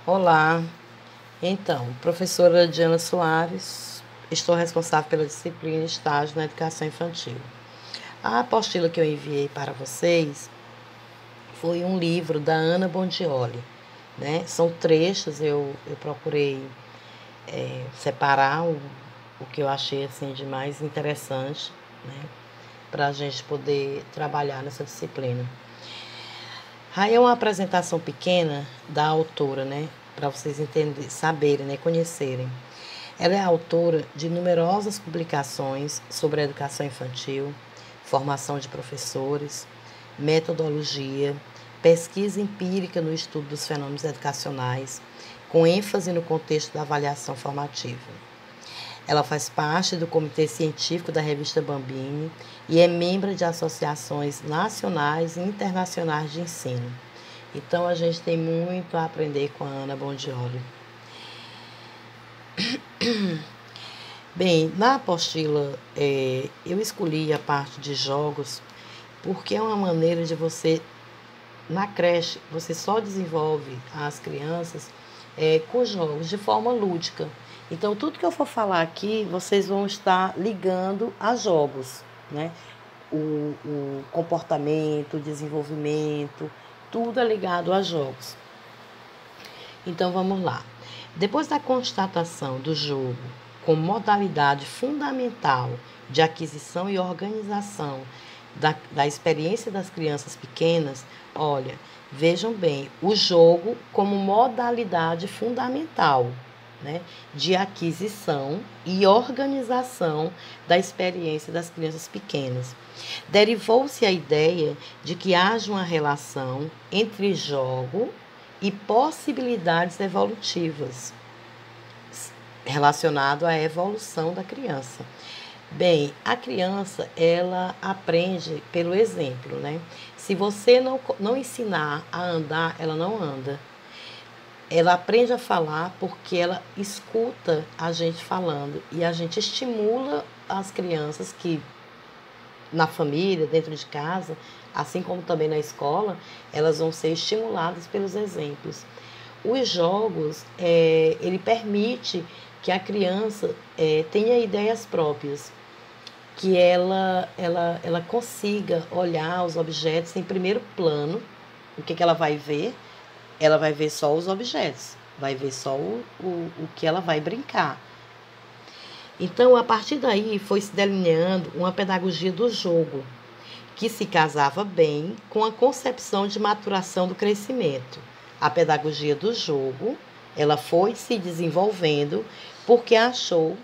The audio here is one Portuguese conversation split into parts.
Olá, então, professora Diana Soares, estou responsável pela disciplina Estágio na Educação Infantil. A apostila que eu enviei para vocês foi um livro da Ana Bondioli, né? São trechos, eu procurei separar o que eu achei assim, de mais interessante, né? Para a gente poder trabalhar nessa disciplina. Aí é uma apresentação pequena da autora, né? Para vocês entenderem, saberem, né? Conhecerem. Ela é autora de numerosas publicações sobre a educação infantil, formação de professores, metodologia, pesquisa empírica no estudo dos fenômenos educacionais, com ênfase no contexto da avaliação formativa. Ela faz parte do Comitê Científico da Revista Bambini e é membro de associações nacionais e internacionais de ensino. Então, a gente tem muito a aprender com a Ana Bondioli. Bem, na apostila, eu escolhi a parte de jogos porque é uma maneira de você, na creche, você só desenvolve as crianças com jogos de forma lúdica. Então, tudo que eu for falar aqui, vocês vão estar ligando a jogos, né? O comportamento, o desenvolvimento, tudo é ligado a jogos. Então, vamos lá. Depois da constatação do jogo como modalidade fundamental de aquisição e organização da experiência das crianças pequenas, olha, vejam bem, o jogo como modalidade fundamental, né, de aquisição e organização da experiência das crianças pequenas. Derivou-se a ideia de que haja uma relação entre jogo e possibilidades evolutivas relacionado à evolução da criança. Bem, a criança, ela aprende pelo exemplo, né? Se você não ensinar a andar, ela não anda. Ela aprende a falar porque ela escuta a gente falando e a gente estimula as crianças que na família, dentro de casa, assim como também na escola, elas vão ser estimuladas pelos exemplos. Os jogos, ele permite que a criança tenha ideias próprias, que ela consiga olhar os objetos em primeiro plano. O que ela vai ver? Ela vai ver só os objetos, vai ver só o que ela vai brincar. Então, a partir daí, foi se delineando uma pedagogia do jogo, que se casava bem com a concepção de maturação do crescimento. A pedagogia do jogo, ela foi se desenvolvendo porque achou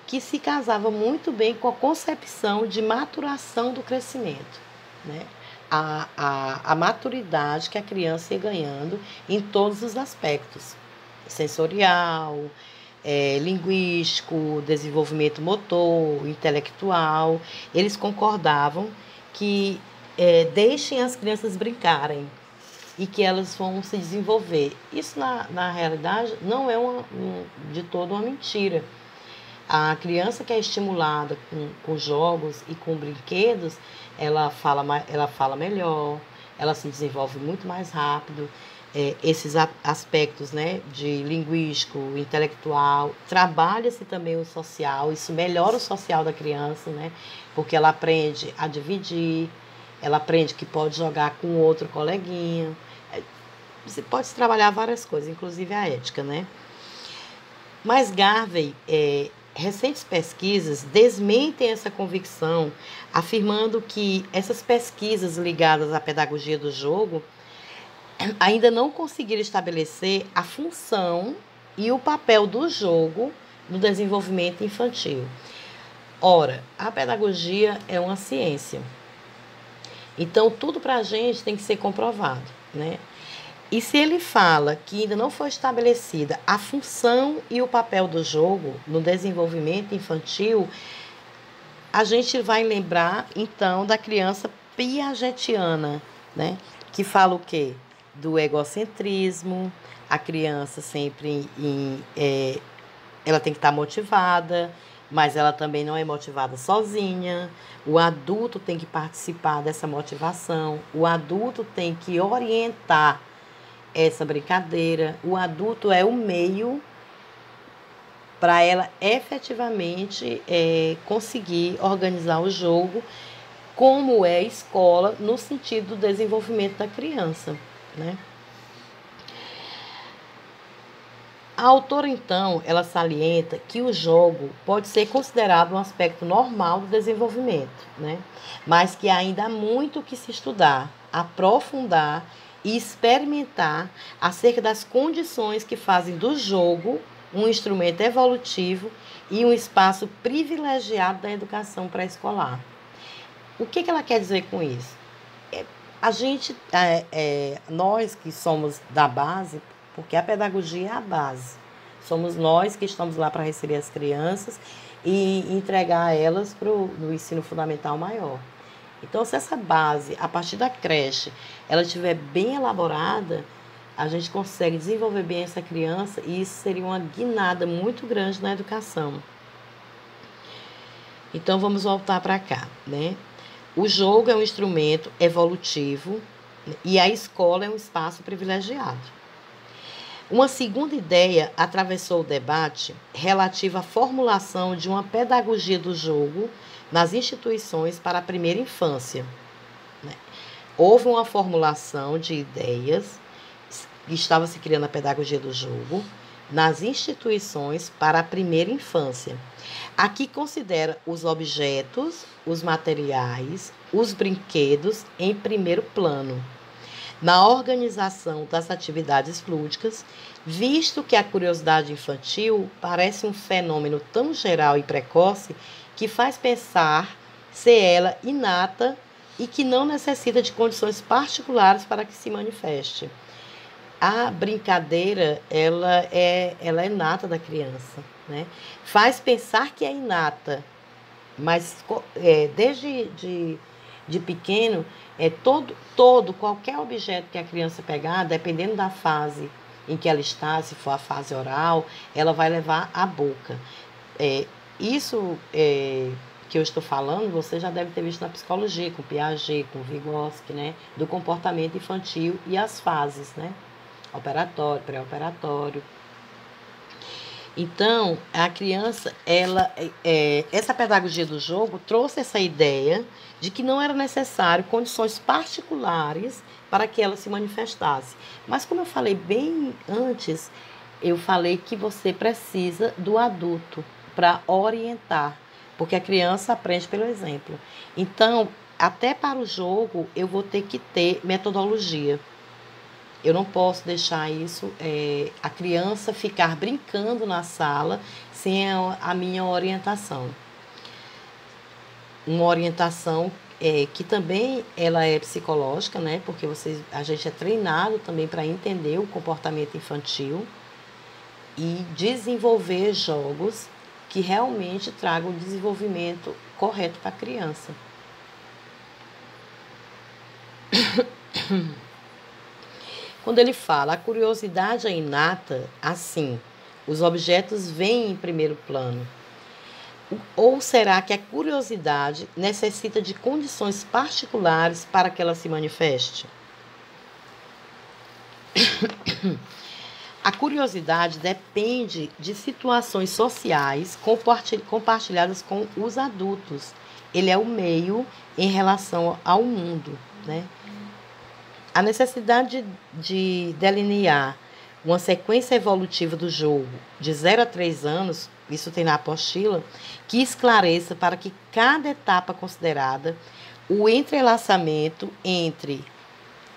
que se casava muito bem com a concepção de maturação do crescimento, né? A maturidade que a criança ia ganhando em todos os aspectos, sensorial, linguístico, desenvolvimento motor, intelectual. Eles concordavam que deixem as crianças brincarem e que elas vão se desenvolver. Isso, na realidade, não é de todo uma mentira. A criança que é estimulada com jogos e com brinquedos, ela fala melhor, ela se desenvolve muito mais rápido. Esses aspectos, né, de linguístico, intelectual, trabalha-se também o social, isso melhora o social da criança, né, porque ela aprende a dividir, ela aprende que pode jogar com outro coleguinha. Você pode trabalhar várias coisas, inclusive a ética, né? Mas Garvey, recentes pesquisas desmentem essa convicção, afirmando que essas pesquisas ligadas à pedagogia do jogo ainda não conseguiram estabelecer a função e o papel do jogo no desenvolvimento infantil. Ora, a pedagogia é uma ciência. Então, tudo para a gente tem que ser comprovado, né? E se ele fala que ainda não foi estabelecida a função e o papel do jogo no desenvolvimento infantil, a gente vai lembrar, então, da criança piagetiana, né? Que fala o quê? Do egocentrismo, a criança sempre ela tem que estar motivada, mas ela também não é motivada sozinha. O adulto tem que participar dessa motivação, o adulto tem que orientar essa brincadeira, o adulto é o meio para ela efetivamente conseguir organizar o jogo, como é escola, no sentido do desenvolvimento da criança, né? A autora, então, ela salienta que o jogo pode ser considerado um aspecto normal do desenvolvimento, né? Mas que ainda há muito que se estudar, aprofundar e experimentar acerca das condições que fazem do jogo um instrumento evolutivo e um espaço privilegiado da educação pré-escolar. O que ela quer dizer com isso? A gente, nós que somos da base, porque a pedagogia é a base, somos nós que estamos lá para receber as crianças e entregar elas no ensino fundamental maior. Então, se essa base, a partir da creche, ela estiver bem elaborada, a gente consegue desenvolver bem essa criança e isso seria uma guinada muito grande na educação. Então, vamos voltar para cá, né? O jogo é um instrumento evolutivo e a escola é um espaço privilegiado. Uma segunda ideia atravessou o debate relativa à formulação de uma pedagogia do jogo nas instituições para a primeira infância. Houve uma formulação de ideias, estava se criando a pedagogia do jogo nas instituições para a primeira infância. Aqui considera os objetos, os materiais, os brinquedos em primeiro plano, na organização das atividades lúdicas, visto que a curiosidade infantil parece um fenômeno tão geral e precoce que faz pensar ser ela inata e que não necessita de condições particulares para que se manifeste. A brincadeira, ela é inata da criança, né? Faz pensar que é inata, mas desde de pequeno, qualquer objeto que a criança pegar, dependendo da fase em que ela está, se for a fase oral, ela vai levar à boca. Isso que eu estou falando, você já deve ter visto na psicologia, com Piaget, com Vygotsky, né? Do comportamento infantil e as fases, né? Operatório, pré-operatório. Então, a criança, essa pedagogia do jogo trouxe essa ideia de que não era necessário condições particulares para que ela se manifestasse. Mas, como eu falei bem antes, eu falei que você precisa do adulto para orientar, porque a criança aprende pelo exemplo. Então, até para o jogo, eu vou ter que ter metodologia. Eu não posso deixar isso, a criança ficar brincando na sala sem a minha orientação. Uma orientação que também ela é psicológica, né? Porque a gente é treinado também para entender o comportamento infantil e desenvolver jogos que realmente tragam o desenvolvimento correto para a criança. Quando ele fala, a curiosidade é inata, assim, os objetos vêm em primeiro plano. Ou será que a curiosidade necessita de condições particulares para que ela se manifeste? A curiosidade depende de situações sociais compartilhadas com os adultos. Ele é o meio em relação ao mundo, né? A necessidade de delinear uma sequência evolutiva do jogo de 0 a 3 anos, isso tem na apostila, que esclareça para que cada etapa considerada o entrelaçamento entre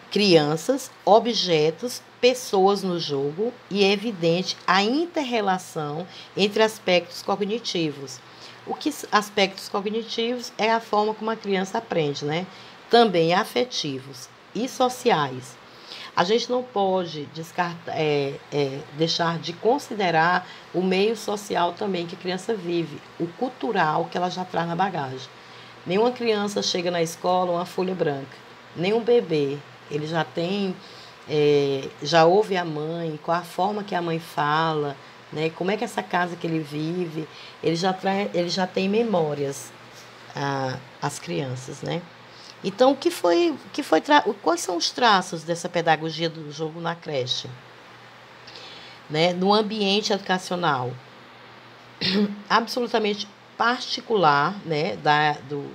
crianças, objetos, pessoas no jogo e é evidente a inter-relação entre aspectos cognitivos. O que aspectos cognitivos é a forma como a criança aprende, né? Também afetivos e sociais. A gente não pode deixar de considerar o meio social também que a criança vive, o cultural que ela já traz na bagagem. Nenhuma criança chega na escola uma folha branca, nenhum bebê, ele já tem, já ouve a mãe, qual a forma que a mãe fala, né? Como é que essa casa que ele vive, ele já tem memórias, as crianças, né? Então, quais são os traços dessa pedagogia do jogo na creche? Né? No ambiente educacional, absolutamente particular, né,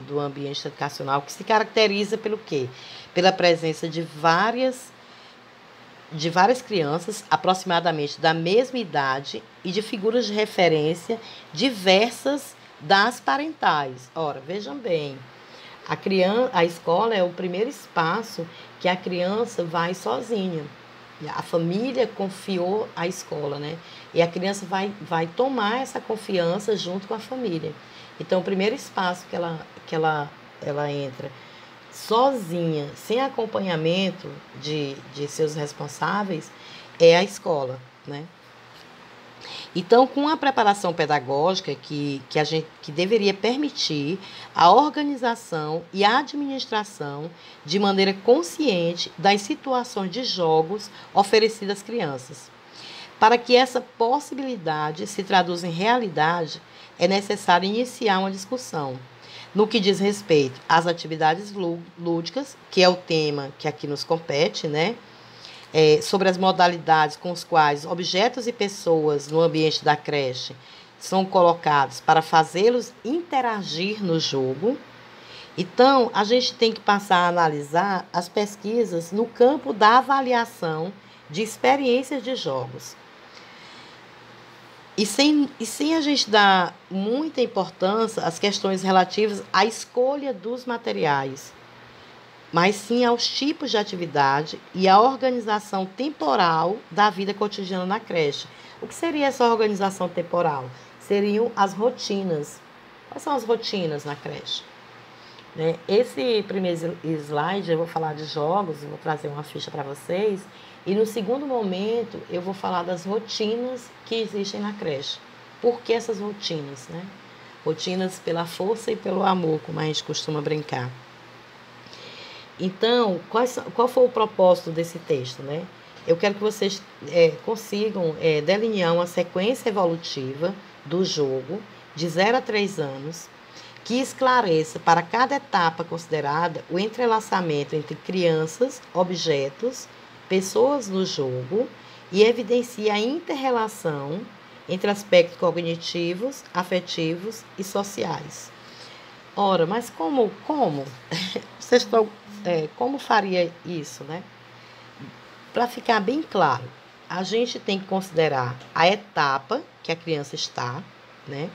do ambiente educacional, que se caracteriza pelo quê? Pela presença de várias crianças, aproximadamente da mesma idade, e de figuras de referência diversas das parentais. Ora, vejam bem, a escola é o primeiro espaço que a criança vai sozinha. A família confiou a escola, né? E a criança vai tomar essa confiança junto com a família. Então, o primeiro espaço que ela entra sozinha, sem acompanhamento de seus responsáveis, é a escola, né? Então, com a preparação pedagógica que deveria permitir a organização e a administração de maneira consciente das situações de jogos oferecidas às crianças. Para que essa possibilidade se traduza em realidade, é necessário iniciar uma discussão no que diz respeito às atividades lúdicas, que é o tema que aqui nos compete, né? Sobre as modalidades com as quais objetos e pessoas no ambiente da creche são colocados para fazê-los interagir no jogo. Então, a gente tem que passar a analisar as pesquisas no campo da avaliação de experiências de jogos. E sem a gente dar muita importância às questões relativas à escolha dos materiais, mas sim aos tipos de atividade e à organização temporal da vida cotidiana na creche. O que seria essa organização temporal? Seriam as rotinas. Quais são as rotinas na creche? Né? Esse primeiro slide eu vou falar de jogos, eu vou trazer uma ficha para vocês, e no segundo momento eu vou falar das rotinas que existem na creche. Por que essas rotinas? Né? Rotinas pela força e pelo amor, como a gente costuma brincar. Então, qual foi o propósito desse texto, né? Eu quero que vocês consigam delinear uma sequência evolutiva do jogo de 0 a 3 anos, que esclareça para cada etapa considerada o entrelaçamento entre crianças, objetos, pessoas no jogo e evidencie a inter-relação entre aspectos cognitivos, afetivos e sociais. Ora, mas como? Vocês estão, como faria isso, né? Para ficar bem claro, a gente tem que considerar a etapa que a criança está, né?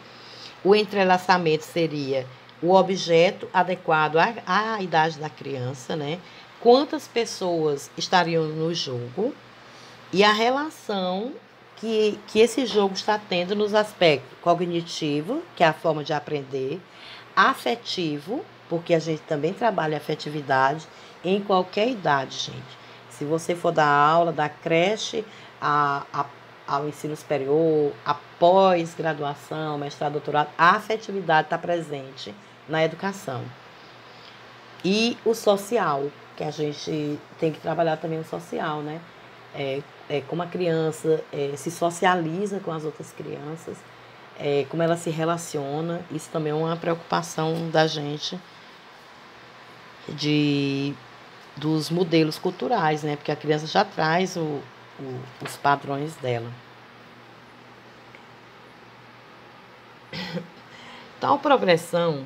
O entrelaçamento seria o objeto adequado à idade da criança, né? Quantas pessoas estariam no jogo e a relação que esse jogo está tendo nos aspectos cognitivo, que é a forma de aprender, afetivo, porque a gente também trabalha afetividade em qualquer idade, gente. Se você for dar aula da creche ao ensino superior, a pós-graduação, mestrado, doutorado, a afetividade está presente na educação. E o social, que a gente tem que trabalhar também o social, né? Como a criança se socializa com as outras crianças, como ela se relaciona. Isso também é uma preocupação da gente dos modelos culturais, né? Porque a criança já traz os padrões dela. Tal progressão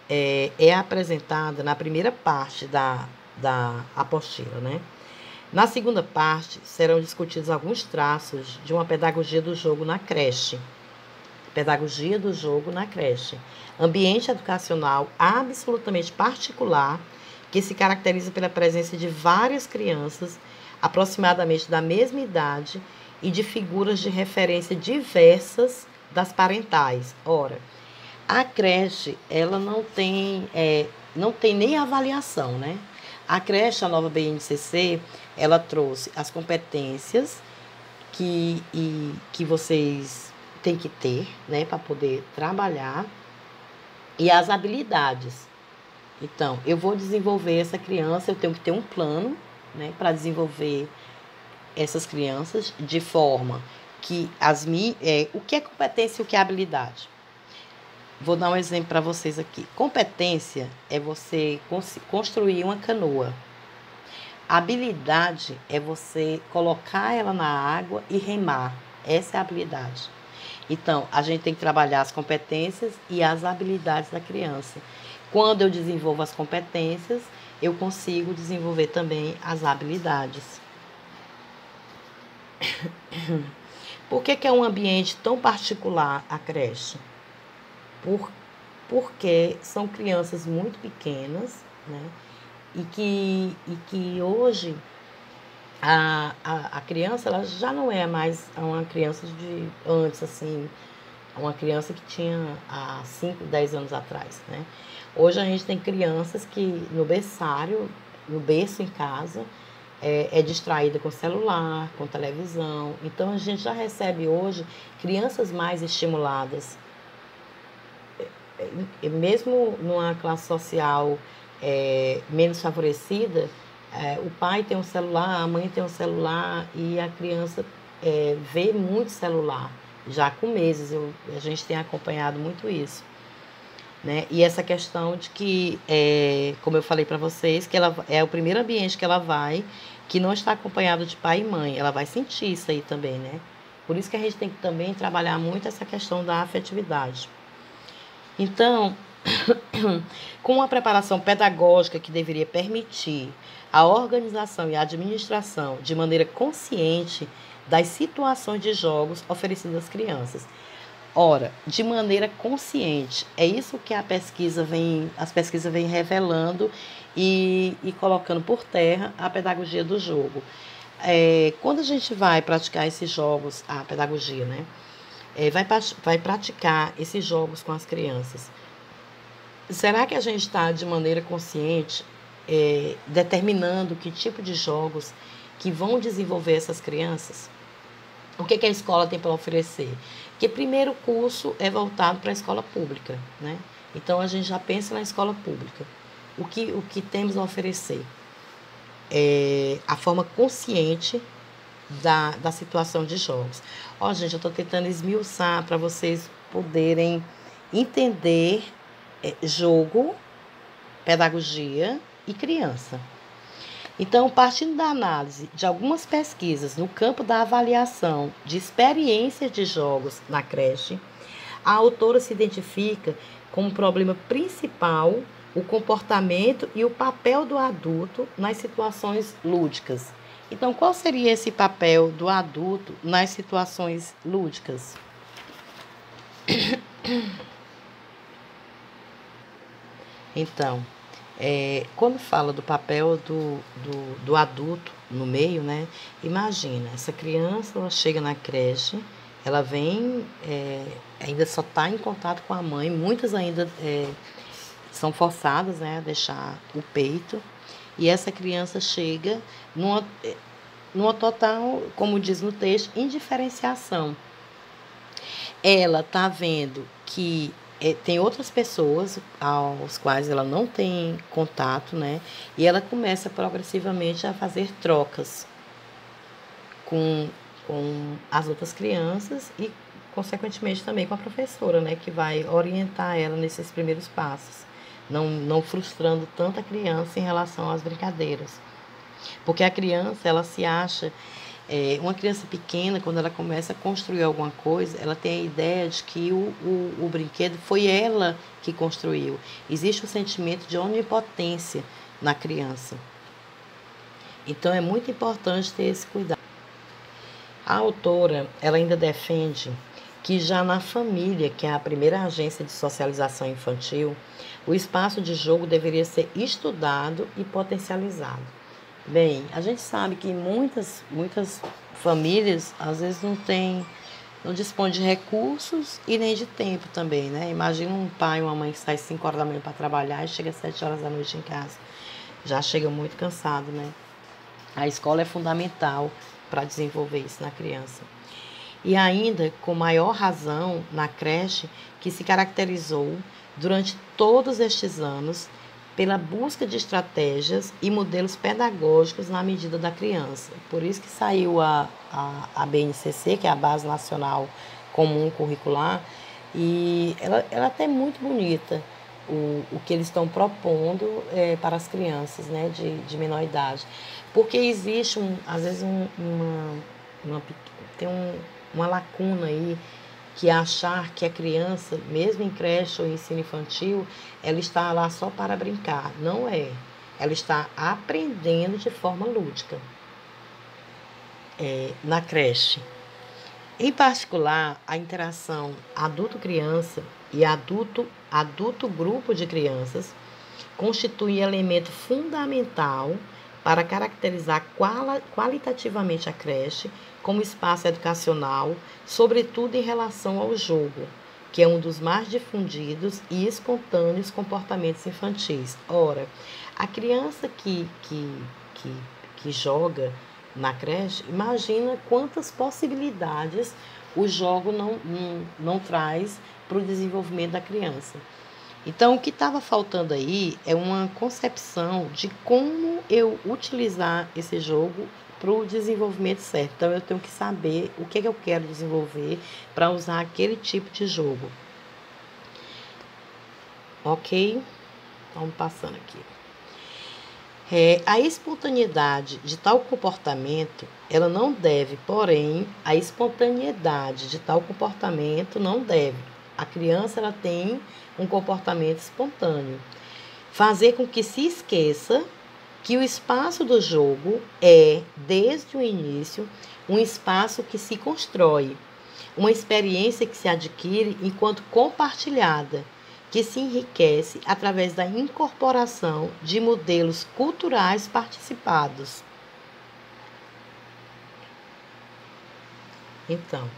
é apresentada na primeira parte da apostila, né? Na segunda parte, serão discutidos alguns traços de uma pedagogia do jogo na creche. Pedagogia do jogo na creche. Ambiente educacional absolutamente particular, que se caracteriza pela presença de várias crianças, aproximadamente da mesma idade, e de figuras de referência diversas das parentais. Ora, a creche, ela não tem nem avaliação, né? A creche, a nova BNCC, ela trouxe as competências que vocês têm que ter, né, para poder trabalhar, e as habilidades. Então, eu vou desenvolver essa criança, eu tenho que ter um plano, né, para desenvolver essas crianças de forma que o que é competência e o que é habilidade? vou dar um exemplo para vocês aqui. Competência é você construir uma canoa. Habilidade é você colocar ela na água e remar. Essa é a habilidade. Então, a gente tem que trabalhar as competências e as habilidades da criança. Quando eu desenvolvo as competências, eu consigo desenvolver também as habilidades. Por que é um ambiente tão particular a creche? Porque são crianças muito pequenas, né? E que hoje a criança ela já não é mais uma criança de antes, assim, uma criança que tinha há 5, 10 anos atrás, né? Hoje a gente tem crianças que no berçário, no berço em casa, é distraída com celular, com televisão. Então a gente já recebe hoje crianças mais estimuladas. Mesmo numa classe social menos favorecida, o pai tem um celular, a mãe tem um celular e a criança vê muito celular, já com meses. A gente tem acompanhado muito isso. Né? E essa questão de que, como eu falei para vocês, que ela é o primeiro ambiente que ela vai, que não está acompanhado de pai e mãe, ela vai sentir isso aí também, né? Por isso que a gente tem que também trabalhar muito essa questão da afetividade. Então, com uma preparação pedagógica que deveria permitir a organização e a administração de maneira consciente das situações de jogos oferecidas às crianças. Ora, de maneira consciente, é isso que as pesquisas vêm revelando e colocando por terra a pedagogia do jogo. Quando a gente vai praticar esses jogos, a pedagogia, né? Vai praticar esses jogos com as crianças. Será que a gente está de maneira consciente determinando que tipo de jogos que vão desenvolver essas crianças? O que a escola tem para oferecer? Porque primeiro curso é voltado para a escola pública, né? Então a gente já pensa na escola pública. O que temos a oferecer? A forma consciente da situação de jogos. Gente, eu estou tentando esmiuçar para vocês poderem entender jogo, pedagogia e criança. Então, partindo da análise de algumas pesquisas no campo da avaliação de experiências de jogos na creche, a autora se identifica como problema principal o comportamento e o papel do adulto nas situações lúdicas. Então, qual seria esse papel do adulto nas situações lúdicas? Então, quando fala do papel do adulto no meio, né? Imagina, essa criança ela chega na creche, ela vem, ainda só está em contato com a mãe, muitas ainda são forçadas, né, a deixar o peito, e essa criança chega numa total, como diz no texto, indiferenciação. Ela está vendo que tem outras pessoas aos quais ela não tem contato, né? E ela começa progressivamente a fazer trocas com as outras crianças e, consequentemente, também com a professora, né? Que vai orientar ela nesses primeiros passos, não frustrando tanto a criança em relação às brincadeiras. Porque a criança, ela se acha... uma criança pequena, quando ela começa a construir alguma coisa, ela tem a ideia de que o brinquedo foi ela que construiu. Existe um sentimento de onipotência na criança. Então, é muito importante ter esse cuidado. A autora, ela ainda defende que já na família, que é a primeira agência de socialização infantil, o espaço de jogo deveria ser estudado e potencializado. Bem, a gente sabe que muitas famílias, às vezes, não dispõem de recursos e nem de tempo também, né? Imagina um pai e uma mãe que sai 5 horas da manhã para trabalhar e chega às 7 horas da noite em casa. Já chega muito cansado, né? A escola é fundamental para desenvolver isso na criança. E ainda, com maior razão, na creche, que se caracterizou durante todos estes anos pela busca de estratégias e modelos pedagógicos na medida da criança. Por isso que saiu a BNCC, que é a Base Nacional Comum Curricular, E ela até é muito bonita, o que eles estão propondo para as crianças, né, de menor idade. Porque existe, às vezes, uma, tem uma lacuna aí, que é achar que a criança, mesmo em creche ou ensino infantil, ela está lá só para brincar. Não é. Ela está aprendendo de forma lúdica na creche. Em particular, a interação adulto-criança e adulto-grupo de crianças constitui elemento fundamental para caracterizar qualitativamente a creche como espaço educacional, sobretudo em relação ao jogo, que é um dos mais difundidos e espontâneos comportamentos infantis. Ora, a criança que joga na creche, imagina quantas possibilidades o jogo não traz para o desenvolvimento da criança. Então, o que estava faltando aí é uma concepção de como eu utilizar esse jogo para o desenvolvimento certo. Então, eu tenho que saber o que é que eu quero desenvolver para usar aquele tipo de jogo. Ok? Vamos passando aqui. A espontaneidade de tal comportamento, ela não deve, porém, a espontaneidade de tal comportamento não deve. A criança, ela tem um comportamento espontâneo. Fazer com que se esqueça que o espaço do jogo é, desde o início, um espaço que se constrói, uma experiência que se adquire enquanto compartilhada, que se enriquece através da incorporação de modelos culturais participados. Então,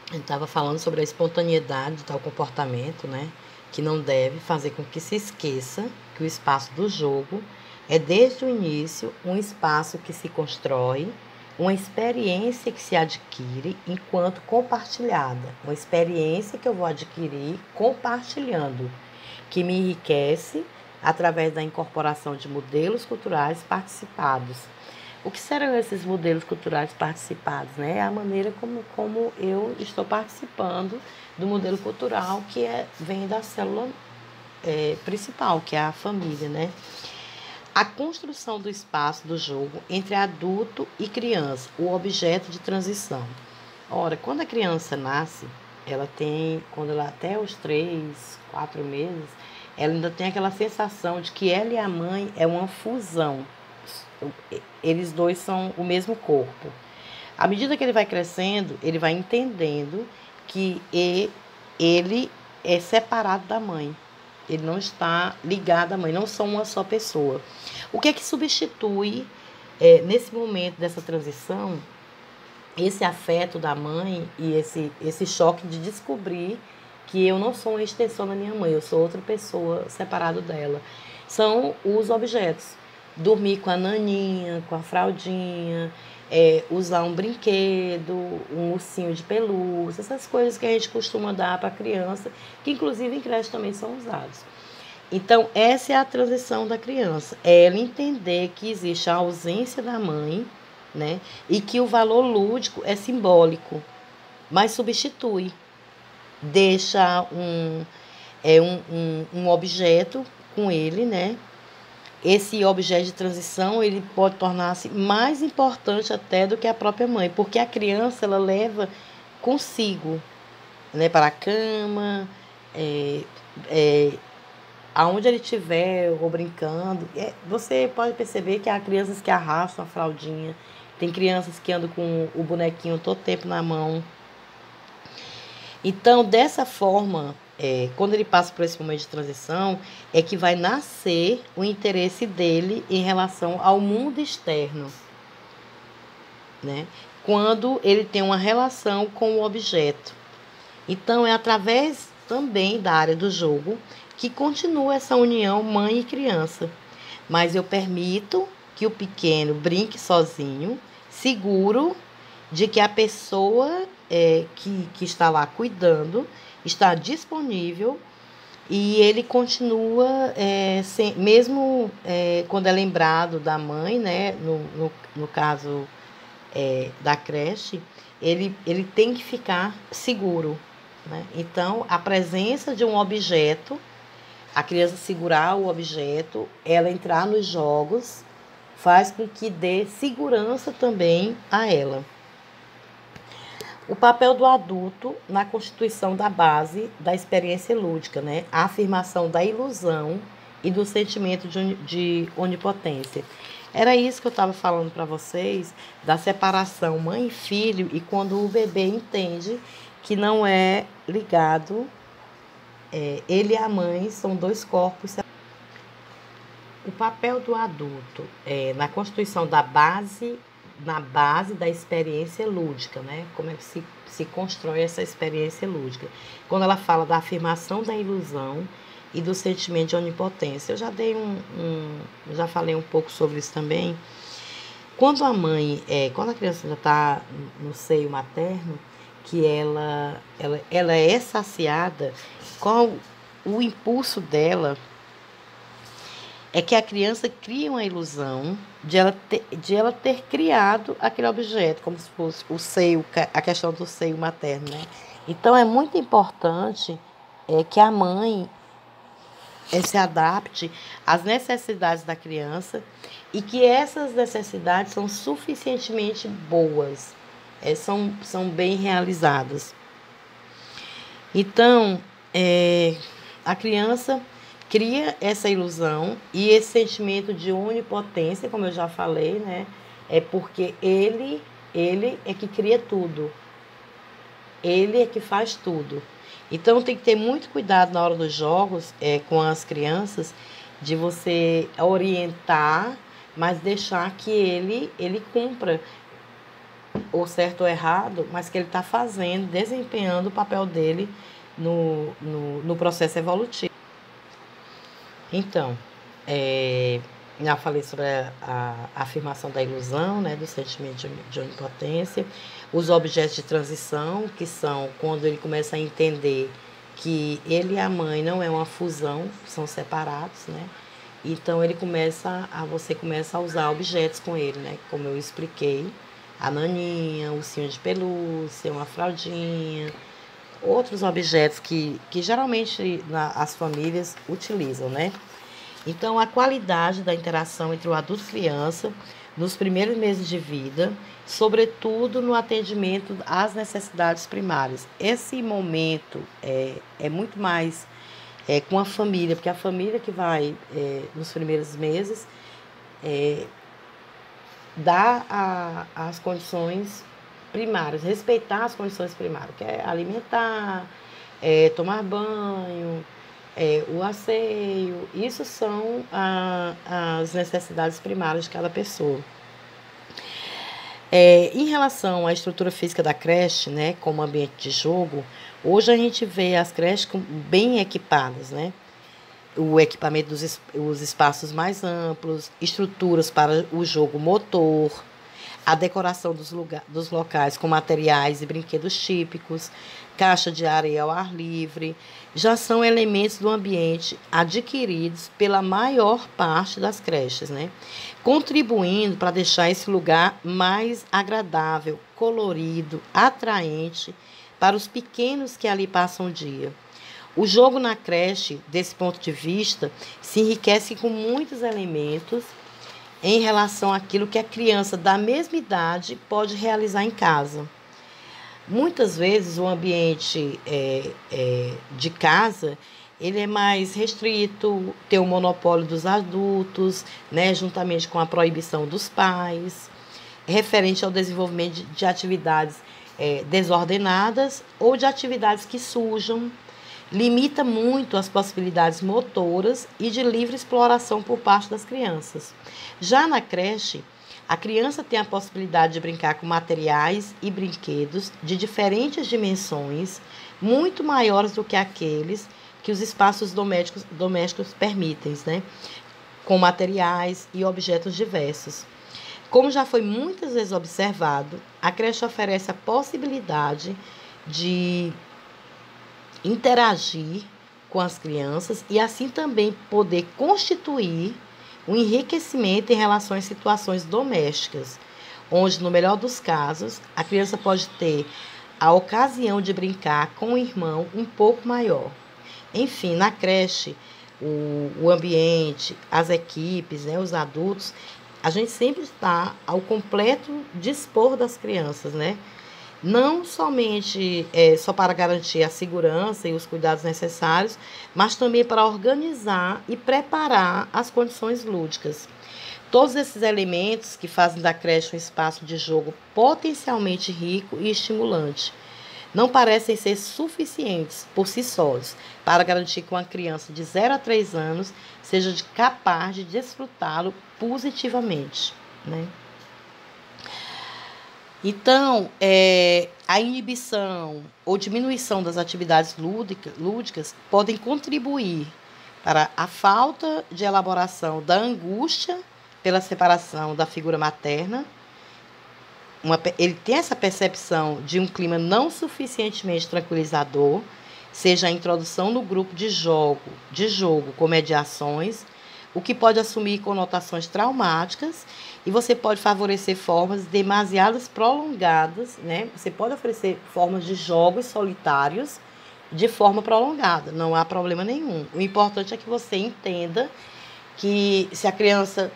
a gente estava falando sobre a espontaneidade de tal comportamento, né? Que não deve fazer com que se esqueça que o espaço do jogo é, desde o início, um espaço que se constrói, uma experiência que se adquire enquanto compartilhada, uma experiência que eu vou adquirir compartilhando, que me enriquece através da incorporação de modelos culturais participados. O que serão esses modelos culturais participados? Né? É a maneira como eu estou participando do modelo cultural que vem da célula principal, que é a família, né? A construção do espaço do jogo entre adulto e criança, o objeto de transição. Ora, quando a criança nasce, quando ela até os 3, 4 meses, ela ainda tem aquela sensação de que ela e a mãe é uma fusão. Eles dois são o mesmo corpo. À medida que ele vai crescendo, ele vai entendendo que ele é separado da mãe. Ele não está ligado à mãe, não são uma só pessoa. O que é que substitui, nesse momento dessa transição, esse afeto da mãe e esse choque de descobrir que eu não sou uma extensão da minha mãe, eu sou outra pessoa separado dela? São os objetos. Dormir com a naninha, com a fraldinha, usar um brinquedo, um ursinho de pelúcia, essas coisas que a gente costuma dar para a criança, que inclusive em creche também são usados. Então, essa é a transição da criança, é ela entender que existe a ausência da mãe, né, e que o valor lúdico é simbólico, mas substitui, deixa um objeto com ele, né? Esse objeto de transição, ele pode tornar-se mais importante até do que a própria mãe, porque a criança, ela leva consigo, né, para a cama, aonde ele estiver, ou brincando. Você pode perceber que há crianças que arrastam a fraldinha, tem crianças que andam com o bonequinho todo tempo na mão. Então, dessa forma, quando ele passa por esse momento de transição, é que vai nascer o interesse dele em relação ao mundo externo, né? Quando ele tem uma relação com o objeto. Então, é através também da área do jogo que continua essa união mãe e criança. Mas eu permito que o pequeno brinque sozinho, seguro de que a pessoa que está lá cuidando está disponível, e ele continua, mesmo quando é lembrado da mãe, né, no caso da creche, ele tem que ficar seguro, né? Então, a presença de um objeto, a criança segurar o objeto, ela entrar nos jogos, faz com que dê segurança também a ela. O papel do adulto na constituição da base da experiência lúdica, né? A afirmação da ilusão e do sentimento de onipotência. Era isso que eu estava falando para vocês, da separação mãe e filho, e quando o bebê entende que não é ligado, ele e a mãe são dois corpos. O papel do adulto na constituição da base, na base da experiência lúdica, né? Como é que se constrói essa experiência lúdica? Quando ela fala da afirmação da ilusão e do sentimento de onipotência. Eu já já falei um pouco sobre isso também. Quando a criança já está no seio materno, que ela é saciada, qual o impulso dela é que a criança cria uma ilusão de ela ter criado aquele objeto, como se fosse o seio, a questão do seio materno, né? Então, é muito importante que a mãe se adapte às necessidades da criança e que essas necessidades são suficientemente boas, são bem realizadas. Então, a criança cria essa ilusão e esse sentimento de onipotência, como eu já falei, né? É porque ele é que cria tudo. Ele é que faz tudo. Então, tem que ter muito cuidado na hora dos jogos com as crianças, de você orientar, mas deixar que ele cumpra o certo ou errado, mas que ele está fazendo, desempenhando o papel dele no processo evolutivo. Então, já falei sobre a afirmação da ilusão, né, do sentimento de onipotência, os objetos de transição, que são quando ele começa a entender que ele e a mãe não é uma fusão, são separados, né? Então você começa a usar objetos com ele, né? Como eu expliquei, a naninha, o ursinho de pelúcia, uma fraldinha, outros objetos que geralmente as famílias utilizam, né? Então, a qualidade da interação entre o adulto e criança nos primeiros meses de vida, sobretudo no atendimento às necessidades primárias. Esse momento é muito mais com a família, porque a família que vai, nos primeiros meses, dá as condições primárias, respeitar as condições primárias, que é alimentar, tomar banho, o asseio. Isso são as necessidades primárias de cada pessoa. Em relação à estrutura física da creche, né, como ambiente de jogo, hoje a gente vê as creches bem equipadas, né? O equipamento os espaços mais amplos, estruturas para o jogo motor, a decoração dos locais com materiais e brinquedos típicos, caixa de areia ao ar livre, já são elementos do ambiente adquiridos pela maior parte das creches, né? Contribuindo para deixar esse lugar mais agradável, colorido, atraente para os pequenos que ali passam o dia. O jogo na creche, desse ponto de vista, se enriquece com muitos elementos em relação àquilo que a criança da mesma idade pode realizar em casa. Muitas vezes o ambiente de casa ele é mais restrito, tem o monopólio dos adultos, né, juntamente com a proibição dos pais, referente ao desenvolvimento de atividades desordenadas ou de atividades que sujam, limita muito as possibilidades motoras e de livre exploração por parte das crianças. Já na creche, a criança tem a possibilidade de brincar com materiais e brinquedos de diferentes dimensões, muito maiores do que aqueles que os espaços domésticos permitem, né? Com materiais e objetos diversos. Como já foi muitas vezes observado, a creche oferece a possibilidade de interagir com as crianças e assim também poder constituir um enriquecimento em relação às situações domésticas, onde, no melhor dos casos, a criança pode ter a ocasião de brincar com o irmão um pouco maior. Enfim, na creche, o ambiente, as equipes, né, os adultos, a gente sempre está ao completo dispor das crianças, né? Não somente só para garantir a segurança e os cuidados necessários, mas também para organizar e preparar as condições lúdicas. Todos esses elementos que fazem da creche um espaço de jogo potencialmente rico e estimulante não parecem ser suficientes por si sós para garantir que uma criança de 0 a 3 anos seja capaz de desfrutá-lo positivamente, né? Então, a inibição ou diminuição das atividades lúdicas podem contribuir para a falta de elaboração da angústia pela separação da figura materna. Ele tem essa percepção de um clima não suficientemente tranquilizador, seja a introdução no grupo de jogo com mediações, o que pode assumir conotações traumáticas, e você pode favorecer formas demasiadas prolongadas, né? Você pode oferecer formas de jogos solitários de forma prolongada, não há problema nenhum. O importante é que você entenda que se a criança,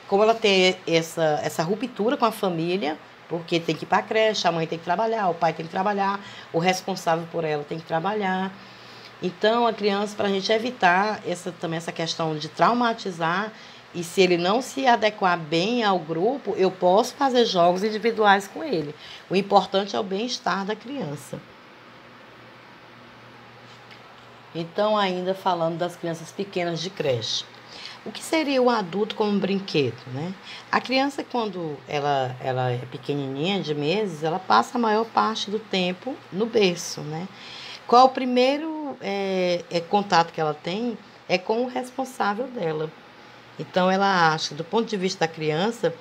como ela tem essa ruptura com a família, porque tem que ir para a creche, a mãe tem que trabalhar, o pai tem que trabalhar, o responsável por ela tem que trabalhar. Então, a criança, para a gente evitar também essa questão de traumatizar, e se ele não se adequar bem ao grupo, eu posso fazer jogos individuais com ele. O importante é o bem-estar da criança. Então, ainda falando das crianças pequenas de creche. O que seria o adulto como brinquedo, né? A criança, quando ela é pequenininha, de meses, ela passa a maior parte do tempo no berço, né? Qual o primeiro contato que ela tem é com o responsável dela. Então, ela acha, do ponto de vista da criança,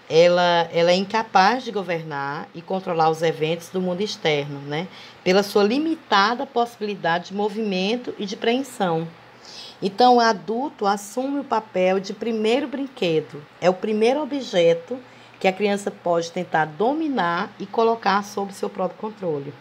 ela é incapaz de governar e controlar os eventos do mundo externo, né? Pela sua limitada possibilidade de movimento e de preensão. Então, o adulto assume o papel de primeiro brinquedo. É o primeiro objeto que a criança pode tentar dominar e colocar sob seu próprio controle.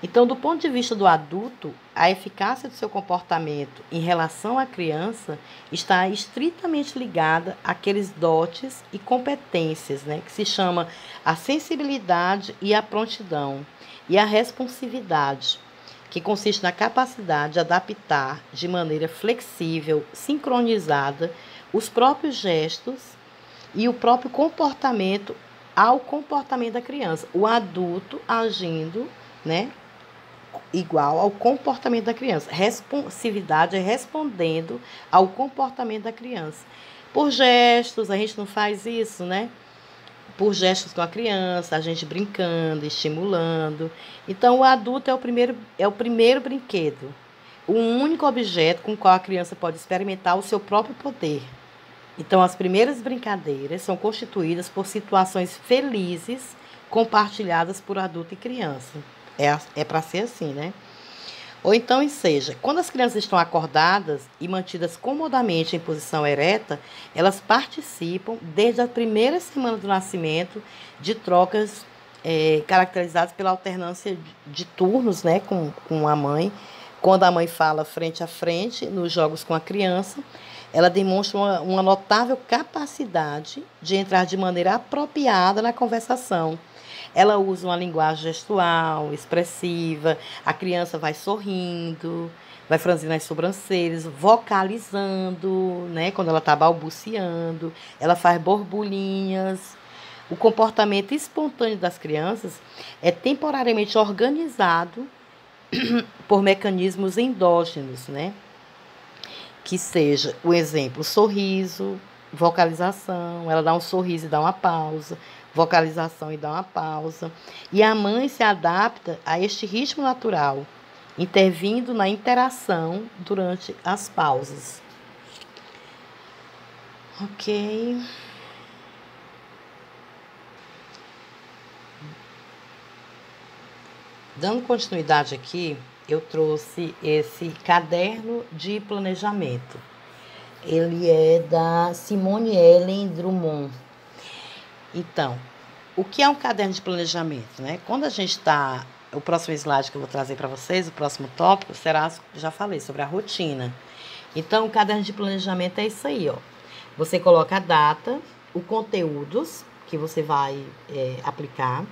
Então, do ponto de vista do adulto, a eficácia do seu comportamento em relação à criança está estritamente ligada àqueles dotes e competências, né, que se chama a sensibilidade e a prontidão, e a responsividade, que consiste na capacidade de adaptar de maneira flexível, sincronizada, os próprios gestos e o próprio comportamento ao comportamento da criança. O adulto agindo, né, igual ao comportamento da criança. Responsividade é respondendo ao comportamento da criança. Por gestos, a gente não faz isso, né? Por gestos com a criança, a gente brincando, estimulando. Então, o adulto é o primeiro brinquedo. O único objeto com o qual a criança pode experimentar o seu próprio poder. Então, as primeiras brincadeiras são constituídas por situações felizes compartilhadas por adulto e criança. É para ser assim, né? Ou então, seja, quando as crianças estão acordadas e mantidas comodamente em posição ereta, elas participam, desde a primeira semana do nascimento, de trocas caracterizadas pela alternância de turnos, né, com a mãe. Quando a mãe fala frente a frente, nos jogos com a criança, ela demonstra uma notável capacidade de entrar de maneira apropriada na conversação. Ela usa uma linguagem gestual, expressiva, a criança vai sorrindo, vai franzindo as sobrancelhas, vocalizando, né, quando ela está balbuciando, ela faz borbulhinhas. O comportamento espontâneo das crianças é temporariamente organizado por mecanismos endógenos, né? Que seja, o exemplo, sorriso, vocalização, ela dá um sorriso e dá uma pausa, vocalização e dá uma pausa. E a mãe se adapta a este ritmo natural, intervindo na interação durante as pausas. Ok. Dando continuidade aqui, eu trouxe esse caderno de planejamento. Ele é da Simone Ellen Drummond. Então, o que é um caderno de planejamento, né? Quando a gente está... O próximo slide que eu vou trazer para vocês, o próximo tópico, será, já falei, sobre a rotina. Então, o caderno de planejamento é isso aí, ó. Você coloca a data, os conteúdos que você vai aplicar,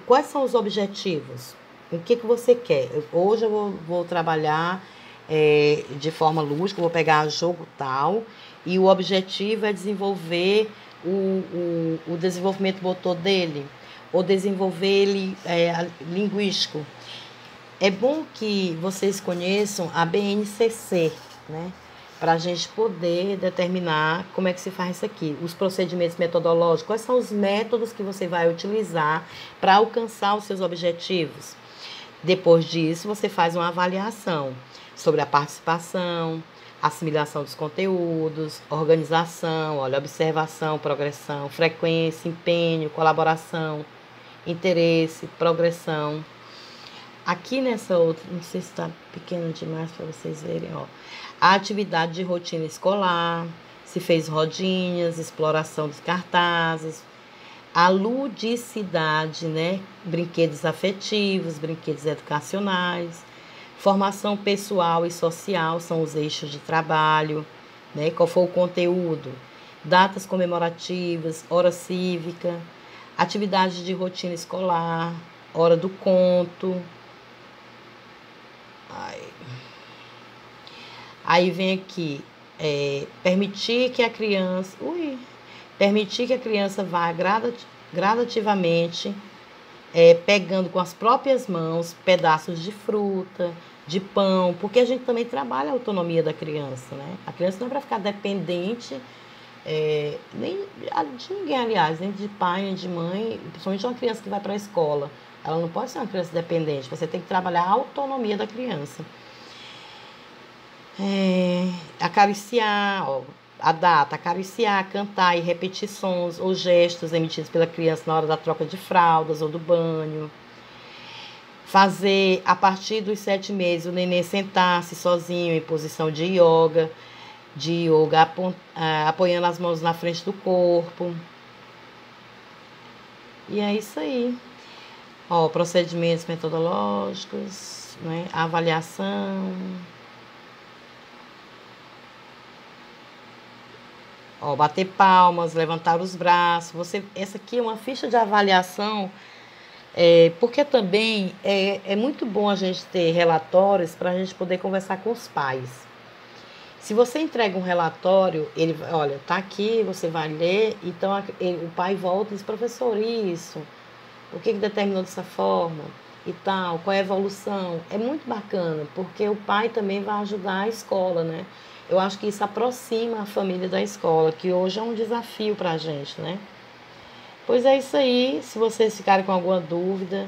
quais são os objetivos, o que você quer. Hoje eu vou trabalhar de forma lúdica, vou pegar jogo tal, e o objetivo é desenvolver o desenvolvimento motor dele, ou desenvolver ele linguístico. É bom que vocês conheçam a BNCC, né? Para a gente poder determinar como é que se faz isso aqui. Os procedimentos metodológicos, quais são os métodos que você vai utilizar para alcançar os seus objetivos. Depois disso, você faz uma avaliação sobre a participação, assimilação dos conteúdos, organização, observação, progressão, frequência, empenho, colaboração, interesse, progressão. Aqui nessa outra, não sei se está pequeno demais para vocês verem, ó. A atividade de rotina escolar, se fez rodinhas, exploração dos cartazes, a ludicidade, né? Brinquedos afetivos, brinquedos educacionais, formação pessoal e social são os eixos de trabalho, né? Qual foi o conteúdo? Datas comemorativas, hora cívica, atividade de rotina escolar, hora do conto. Aí vem aqui, permitir que a criança vá gradativamente pegando com as próprias mãos pedaços de fruta, de pão, porque a gente também trabalha a autonomia da criança, né? A criança não é para ficar dependente nem de ninguém, aliás, nem de pai, nem de mãe, principalmente uma criança que vai para a escola. Ela não pode ser uma criança dependente, você tem que trabalhar a autonomia da criança. Acariciar, ó, a data, acariciar, cantar e repetir sons ou gestos emitidos pela criança na hora da troca de fraldas ou do banho. Fazer, a partir dos 7 meses, o neném sentar-se sozinho em posição de yoga, apoiando as mãos na frente do corpo. E é isso aí. Ó, procedimentos metodológicos, né? Avaliação. Ó, bater palmas, levantar os braços. Essa aqui é uma ficha de avaliação, porque também é muito bom a gente ter relatórios para a gente poder conversar com os pais. Se você entrega um relatório, ele, olha, tá aqui, você vai ler, então o pai volta e diz, professor, isso, o que determinou dessa forma e tal, qual é a evolução? É muito bacana, porque o pai também vai ajudar a escola, né? Eu acho que isso aproxima a família da escola, que hoje é um desafio para a gente, né? Pois é isso aí, se vocês ficarem com alguma dúvida,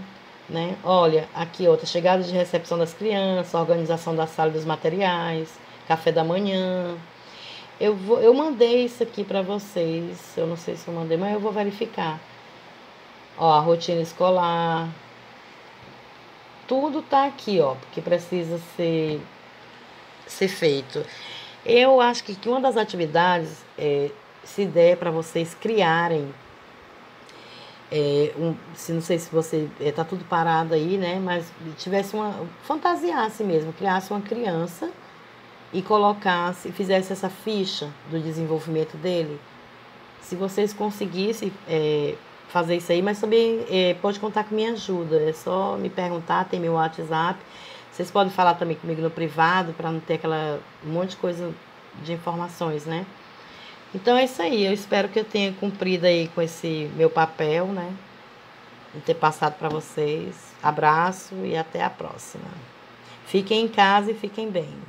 né? Olha, aqui outra, chegada de recepção das crianças, organização da sala e dos materiais, café da manhã. Eu mandei isso aqui para vocês, eu não sei se eu mandei, mas eu vou verificar. Ó, a rotina escolar, tudo tá aqui, ó, porque precisa ser feito. Eu acho que uma das atividades, se der para vocês criarem, não sei se você está tudo parado aí, né? Mas tivesse fantasiasse mesmo, criasse uma criança e colocasse, fizesse essa ficha do desenvolvimento dele. Se vocês conseguissem fazer isso aí, mas também pode contar com minha ajuda. É só me perguntar, tem meu WhatsApp. Vocês podem falar também comigo no privado, para não ter aquela monte de coisa de informações, né? Então é isso aí. Eu espero que eu tenha cumprido aí com esse meu papel, né? De ter passado para vocês. Abraço e até a próxima. Fiquem em casa e fiquem bem.